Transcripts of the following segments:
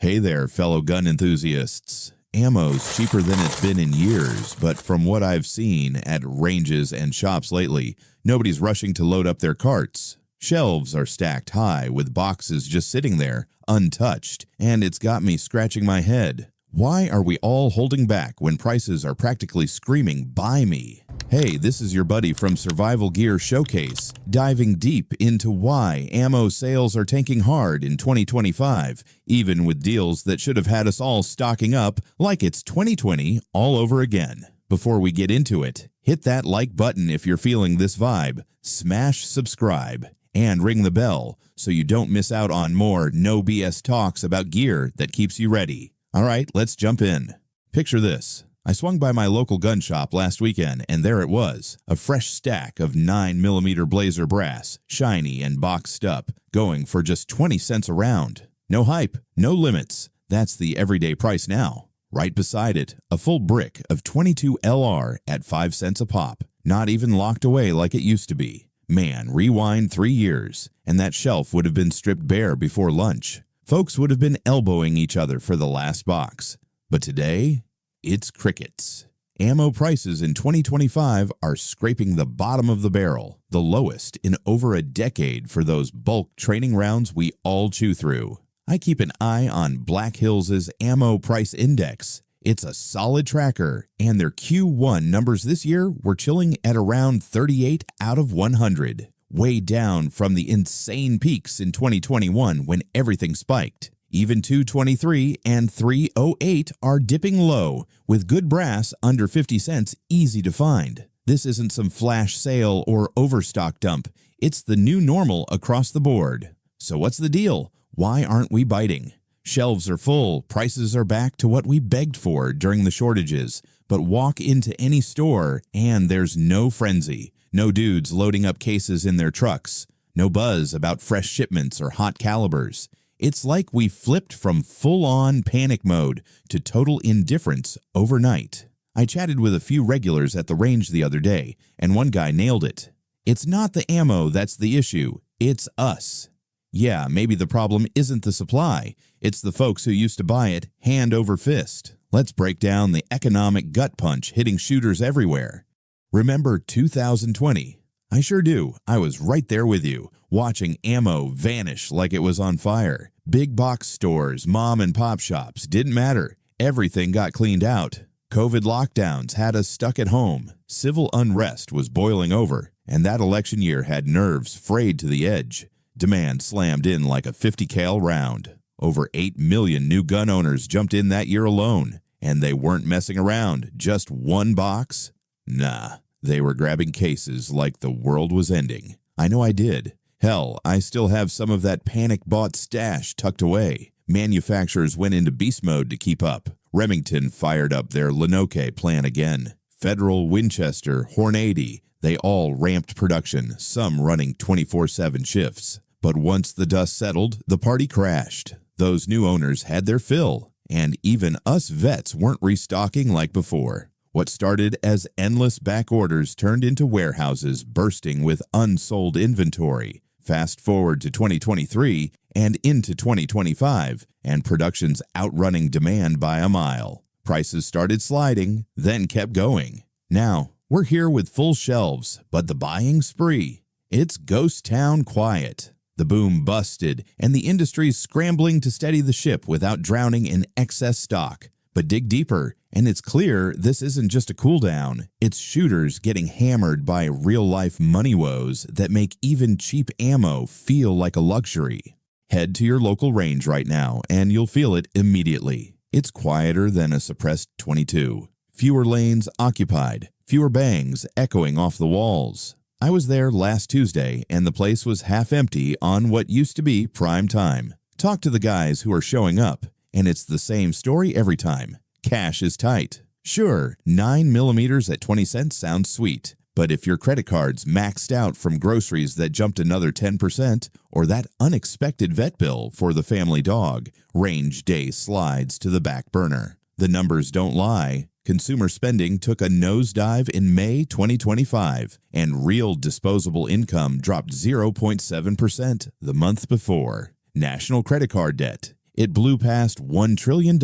Hey there, fellow gun enthusiasts. Ammo's cheaper than it's been in years, but from what I've seen at ranges and shops lately, nobody's rushing to load up their carts. Shelves are stacked high with boxes just sitting there, untouched, and it's got me scratching my head. Why are we all holding back when prices are practically screaming, "Buy me"? Hey, this is your buddy from Survival Gear Showcase, diving deep into why ammo sales are tanking hard in 2025, even with deals that should have had us all stocking up like it's 2020 all over again. Before we get into it, hit that like button if you're feeling this vibe, smash subscribe, and ring the bell so you don't miss out on more no BS talks about gear that keeps you ready. All right, let's jump in. Picture this. I swung by my local gun shop last weekend, and there it was, a fresh stack of 9mm Blazer brass, shiny and boxed up, going for just 20 cents a round. No hype, no limits. That's the everyday price now. Right beside it, a full brick of 22 LR at 5 cents a pop, not even locked away like it used to be. Man, rewind 3 years, and that shelf would have been stripped bare before lunch. Folks would have been elbowing each other for the last box. But today, it's crickets. Ammo prices in 2025 are scraping the bottom of the barrel, the lowest in over a decade for those bulk training rounds we all chew through. I keep an eye on Black Hills' Ammo Price Index. It's a solid tracker, and their Q1 numbers this year were chilling at around 38 out of 100. Way down from the insane peaks in 2021 when everything spiked. Even 223 and 308 are dipping low, with good brass under 50 cents easy to find. This isn't some flash sale or overstock dump. It's the new normal across the board. So what's the deal? Why aren't we biting? Shelves are full, prices are back to what we begged for during the shortages, but walk into any store and there's no frenzy. No dudes loading up cases in their trucks. No buzz about fresh shipments or hot calibers. It's like we flipped from full-on panic mode to total indifference overnight. I chatted with a few regulars at the range the other day, and one guy nailed it. It's not the ammo that's the issue, it's us. Yeah, maybe the problem isn't the supply, it's the folks who used to buy it hand over fist. Let's break down the economic gut punch hitting shooters everywhere. Remember 2020? I sure do. I was right there with you, watching ammo vanish like it was on fire. Big box stores, mom and pop shops, didn't matter. Everything got cleaned out. COVID lockdowns had us stuck at home. Civil unrest was boiling over, and that election year had nerves frayed to the edge. Demand slammed in like a 50 cal round. Over 8 million new gun owners jumped in that year alone, and they weren't messing around. Just one box? Nah, they were grabbing cases like the world was ending. I know I did. Hell, I still have some of that panic-bought stash tucked away. Manufacturers went into beast mode to keep up. Remington fired up their Lenoke plan again. Federal, Winchester, Horn 80, they all ramped production, some running 24/7 shifts. But once the dust settled, the party crashed. Those new owners had their fill, and even us vets weren't restocking like before. What started as endless back orders turned into warehouses bursting with unsold inventory. Fast forward to 2023 and into 2025, and production's outrunning demand by a mile. Prices started sliding, then kept going. Now, we're here with full shelves, but the buying spree, it's ghost town quiet. The boom busted, and the industry's scrambling to steady the ship without drowning in excess stock. But dig deeper, and it's clear this isn't just a cool down. It's shooters getting hammered by real-life money woes that make even cheap ammo feel like a luxury. Head to your local range right now, and you'll feel it immediately. It's quieter than a suppressed .22. Fewer lanes occupied, fewer bangs echoing off the walls. I was there last Tuesday, and the place was half empty on what used to be prime time. Talk to the guys who are showing up, and it's the same story every time. Cash is tight. Sure, 9mm at 20 cents sounds sweet, but if your credit card's maxed out from groceries that jumped another 10%, or that unexpected vet bill for the family dog, range day slides to the back burner. The numbers don't lie. Consumer spending took a nosedive in May 2025, and real disposable income dropped 0.7% the month before. National credit card debt. It blew past $1 trillion,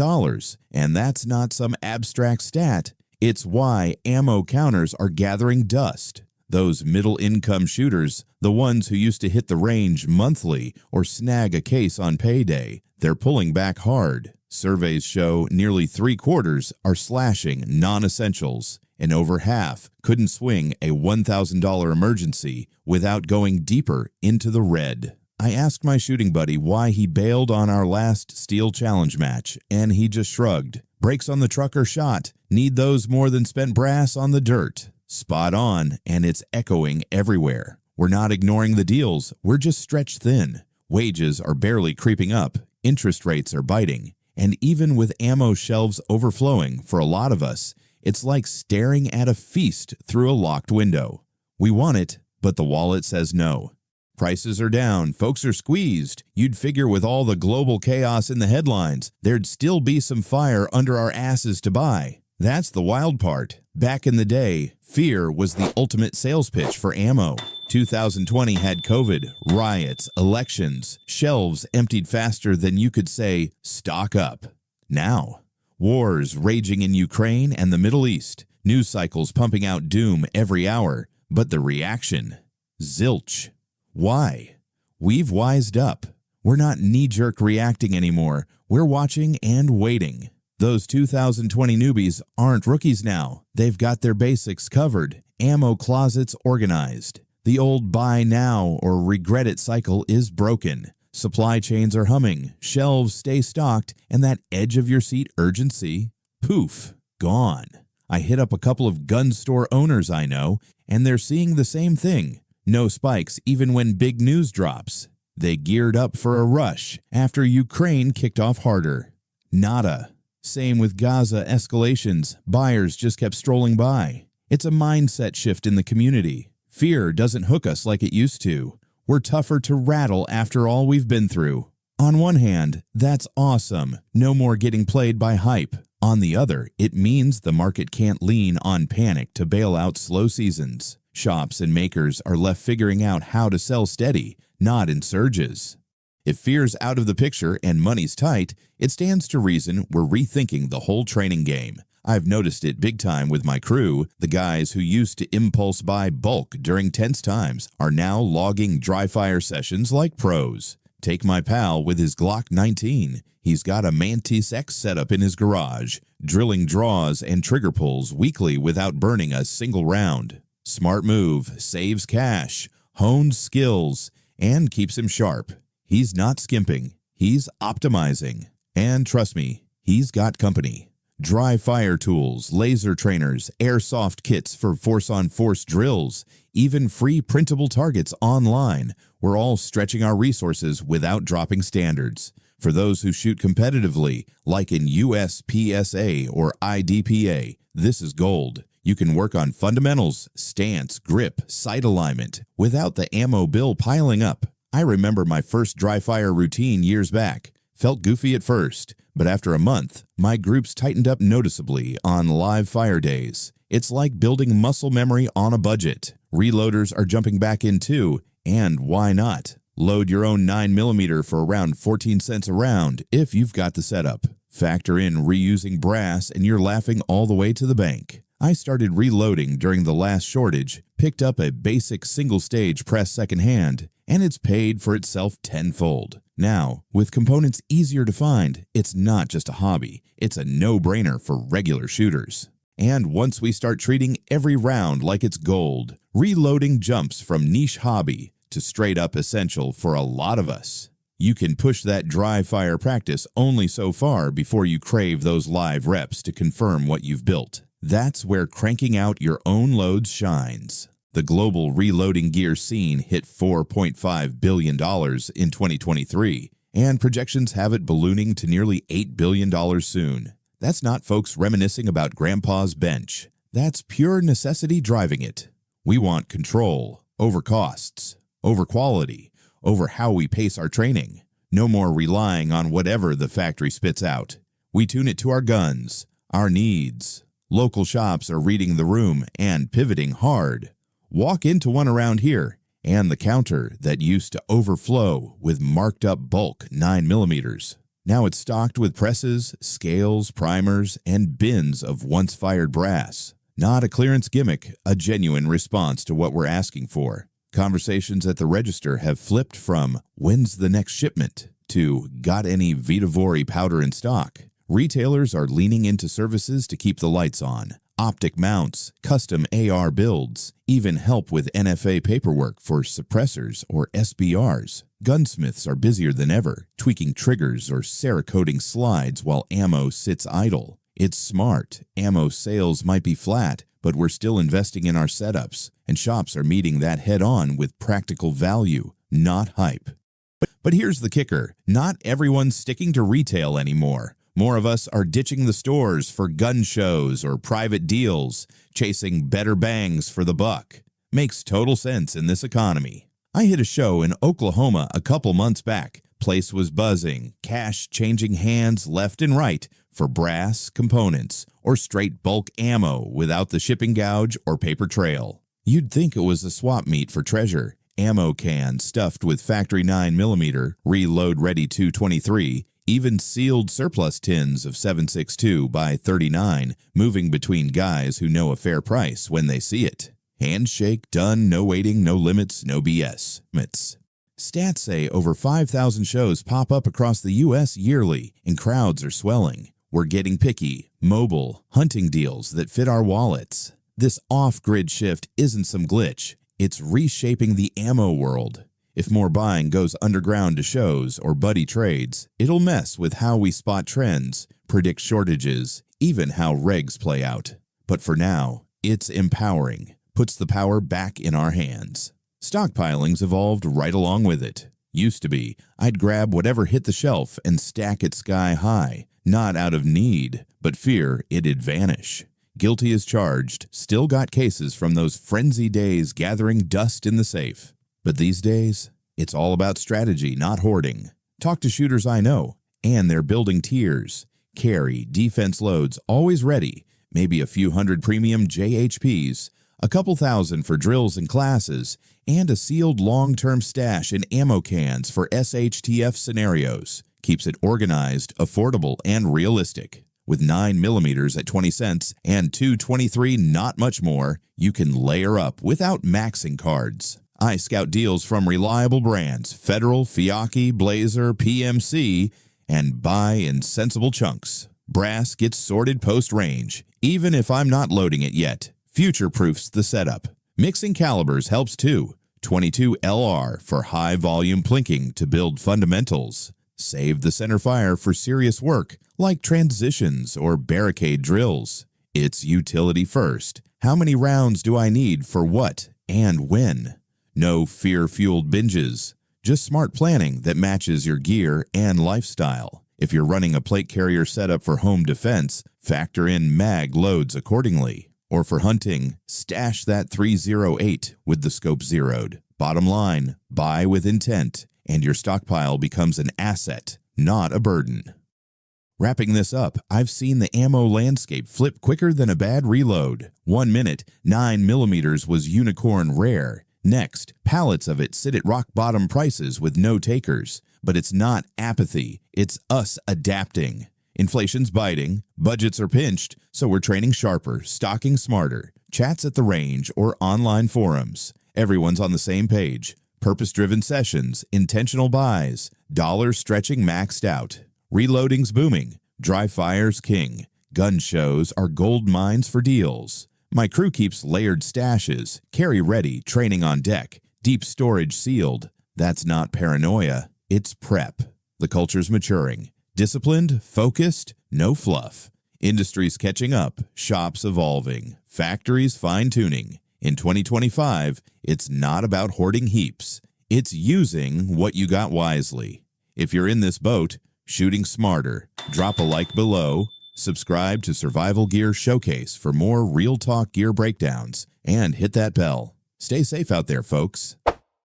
and that's not some abstract stat. It's why ammo counters are gathering dust. Those middle-income shooters, the ones who used to hit the range monthly or snag a case on payday, they're pulling back hard. Surveys show nearly 3/4 are slashing non-essentials, and over half couldn't swing a $1,000 emergency without going deeper into the red. I asked my shooting buddy why he bailed on our last Steel Challenge match, and he just shrugged. Brakes on the truck are shot. Need those more than spent brass on the dirt. Spot on, and it's echoing everywhere. We're not ignoring the deals, we're just stretched thin. Wages are barely creeping up, interest rates are biting, and even with ammo shelves overflowing for a lot of us, it's like staring at a feast through a locked window. We want it, but the wallet says no. Prices are down, folks are squeezed. You'd figure with all the global chaos in the headlines, there'd still be some fire under our asses to buy. That's the wild part. Back in the day, fear was the ultimate sales pitch for ammo. 2020 had COVID, riots, elections, shelves emptied faster than you could say, stock up. Now, wars raging in Ukraine and the Middle East, news cycles pumping out doom every hour, but the reaction? Zilch. Why? We've wised up. We're not knee-jerk reacting anymore. We're watching and waiting. Those 2020 newbies aren't rookies now. They've got their basics covered, ammo closets organized. The old buy now or regret it cycle is broken. Supply chains are humming, shelves stay stocked, and that edge of your seat urgency, poof, gone. I hit up a couple of gun store owners I know, and they're seeing the same thing. No spikes even when big news drops. They geared up for a rush after Ukraine kicked off harder. Nada. Same with Gaza escalations. Buyers just kept strolling by. It's a mindset shift in the community. Fear doesn't hook us like it used to. We're tougher to rattle after all we've been through. On one hand, that's awesome. No more getting played by hype. On the other, it means the market can't lean on panic to bail out slow seasons. Shops and makers are left figuring out how to sell steady, not in surges. If fear's out of the picture and money's tight, it stands to reason we're rethinking the whole training game. I've noticed it big time with my crew. The guys who used to impulse buy bulk during tense times are now logging dry fire sessions like pros. Take my pal with his Glock 19. He's got a Mantis X setup in his garage, drilling draws and trigger pulls weekly without burning a single round. Smart move, saves cash, hones skills, and keeps him sharp. He's not skimping, he's optimizing. And trust me, he's got company. Dry fire tools, laser trainers, airsoft kits for force-on-force drills, even free printable targets online. We're all stretching our resources without dropping standards. For those who shoot competitively, like in USPSA or IDPA, this is gold. You can work on fundamentals, stance, grip, sight alignment, without the ammo bill piling up. I remember my first dry fire routine years back. Felt goofy at first, but after a month, my groups tightened up noticeably on live fire days. It's like building muscle memory on a budget. Reloaders are jumping back in too, and why not? Load your own 9mm for around 14 cents a round if you've got the setup. Factor in reusing brass and you're laughing all the way to the bank. I started reloading during the last shortage, picked up a basic single-stage press secondhand, and it's paid for itself tenfold. Now, with components easier to find, it's not just a hobby, it's a no-brainer for regular shooters. And once we start treating every round like it's gold, reloading jumps from niche hobby to straight-up essential for a lot of us. You can push that dry fire practice only so far before you crave those live reps to confirm what you've built. That's where cranking out your own loads shines. The global reloading gear scene hit $4.5 billion in 2023, and projections have it ballooning to nearly $8 billion soon. That's not folks reminiscing about Grandpa's bench. That's pure necessity driving it. We want control over costs, over quality, over how we pace our training. No more relying on whatever the factory spits out. We tune it to our guns, our needs. Local shops are reading the room and pivoting hard. Walk into one around here, and the counter that used to overflow with marked up bulk 9mm Now it's stocked with presses, scales, primers, and bins of once-fired brass. Not a clearance gimmick, a genuine response to what we're asking for. Conversations at the register have flipped from "when's the next shipment" to "got any Vitavori powder in stock?" Retailers are leaning into services to keep the lights on. Optic mounts, custom AR builds, even help with NFA paperwork for suppressors or SBRs. Gunsmiths are busier than ever, tweaking triggers or Cerakoting slides while ammo sits idle. It's smart. Ammo sales might be flat, but we're still investing in our setups, and shops are meeting that head-on with practical value, not hype. But here's the kicker. Not everyone's sticking to retail anymore. More of us are ditching the stores for gun shows or private deals, chasing better bangs for the buck. Makes total sense in this economy. I hit a show in Oklahoma a couple months back. Place was buzzing, cash changing hands left and right for brass, components, or straight bulk ammo without the shipping gouge or paper trail. You'd think it was a swap meet for treasure. Ammo cans stuffed with factory 9mm, reload-ready 223, even sealed surplus tins of 7.62 by 39, moving between guys who know a fair price when they see it. Handshake done, no waiting, no limits, no BS. Stats say over 5,000 shows pop up across the U.S. yearly, and crowds are swelling. We're getting picky, mobile, hunting deals that fit our wallets. This off-grid shift isn't some glitch. It's reshaping the ammo world. If more buying goes underground to shows or buddy trades, it'll mess with how we spot trends, predict shortages, even how regs play out. But for now, it's empowering, puts the power back in our hands. Stockpiling's evolved right along with it. Used to be, I'd grab whatever hit the shelf and stack it sky high, not out of need, but fear it'd vanish. Guilty as charged, still got cases from those frenzy days gathering dust in the safe. But these days, it's all about strategy, not hoarding. Talk to shooters I know, and they're building tiers. Carry, defense loads, always ready. Maybe a few hundred premium JHPs, a couple thousand for drills and classes, and a sealed long-term stash in ammo cans for SHTF scenarios. Keeps it organized, affordable, and realistic. With 9mm at 20 cents and 223 not much more, you can layer up without maxing cards. I scout deals from reliable brands, Federal, Fiocchi, Blazer, PMC, and buy in sensible chunks. Brass gets sorted post-range, even if I'm not loading it yet. Future-proofs the setup. Mixing calibers helps too. 22 LR for high-volume plinking to build fundamentals. Save the center fire for serious work like transitions or barricade drills. It's utility first. How many rounds do I need for what and when? No fear-fueled binges, just smart planning that matches your gear and lifestyle. If you're running a plate carrier setup for home defense, factor in mag loads accordingly. Or for hunting, stash that 308 with the scope zeroed. Bottom line, buy with intent, and your stockpile becomes an asset, not a burden. Wrapping this up, I've seen the ammo landscape flip quicker than a bad reload. 1 minute, 9mm was unicorn rare. Next, pallets of it sit at rock-bottom prices with no takers. But it's not apathy, it's us adapting. Inflation's biting, budgets are pinched, so we're training sharper, stocking smarter. Chats at the range or online forums. Everyone's on the same page. Purpose-driven sessions, intentional buys, dollars stretching maxed out. Reloading's booming, dry fire's king. Gun shows are gold mines for deals. My crew keeps layered stashes, carry ready, training on deck, deep storage sealed. That's not paranoia, it's prep. The culture's maturing. Disciplined, focused, no fluff. Industry's catching up, shops evolving, factories fine-tuning. In 2025, it's not about hoarding heaps. It's using what you got wisely. If you're in this boat, shooting smarter, drop a like below. Subscribe to Survival Gear Showcase for more real talk gear breakdowns, and hit that bell. Stay safe out there, folks.